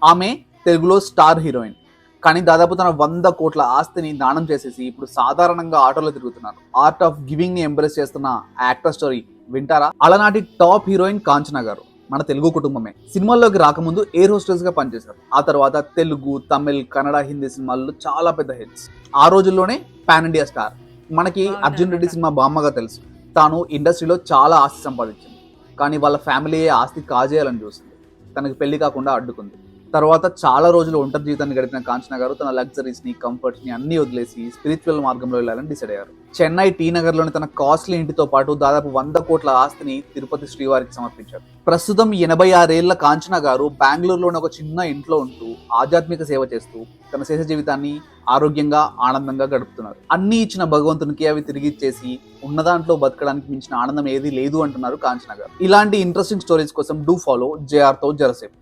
ఆమె తెలుగులో star heroine, కానీ దాదాపు తన 100 కోట్ల ఆస్తిని దానం చేసేసి ఇప్పుడు సాధారణంగా ఆటోలో తిరుగుతున్నారు. ఆర్ట్ ఆఫ్ గివింగ్ ని ఎంబ్రేస్ చేస్తున్న యాక్టర్ స్టోరీ వింటారా? అలనాటి టాప్ హీరోయిన్ కాంచన గారు మన తెలుగు కుటుంబమే. సినిమాల్లోకి రాకముందు ఎయిర్ హోస్టెస్ గా పనిచేశారు. ఆ తర్వాత తెలుగు, తమిళ్, కన్నడ, హిందీ సినిమాల్లో చాలా పెద్ద హిట్స్. ఆ రోజుల్లోనే పాన్ ఇండియా స్టార్. మనకి అర్జున్ రెడ్డి సినిమా బామ్మగా తెలుసు. తాను ఇండస్ట్రీలో చాలా ఆస్తి సంపాదించింది, కానీ వాళ్ళ ఫ్యామిలీ ఆస్తి కాజేయాలని చూసింది. తనకి పెళ్లి కాకుండా అడ్డుకుంది. తర్వాత చాలా రోజులు ఒంటరి జీవితాన్ని గడిపిన కాంచన గారు తన లగ్జరీస్ ని, కంఫర్ట్స్ ని అన్ని వదిలేసి స్పిరిచువల్ మార్గంలో వెళ్ళాలని డిసైడ్ అయ్యారు. చెన్నై టీ నగర్ లోని తన కాస్ట్లీ ఇంటితో పాటు దాదాపు 100 కోట్ల ఆస్తిని తిరుపతి శ్రీవారికి సమర్పించారు. ప్రస్తుతం 86 ఏళ్ల కాంచన గారు బెంగళూరులోని ఒక చిన్న ఇంట్లో ఉంటూ ఆధ్యాత్మిక సేవ చేస్తూ తన శేష జీవితాన్ని ఆరోగ్యంగా, ఆనందంగా గడుపుతున్నారు. అన్ని ఇచ్చిన భగవంతునికి అవి తిరిగి ఇచ్చేసి ఉన్న దాంట్లో బతకడానికి మించిన ఆనందం ఏది లేదు అంటున్నారు కాంచన గారు. ఇలాంటి ఇంట్రెస్టింగ్ స్టోరీస్ కోసం డూ ఫాలో JR తో జరసేపు.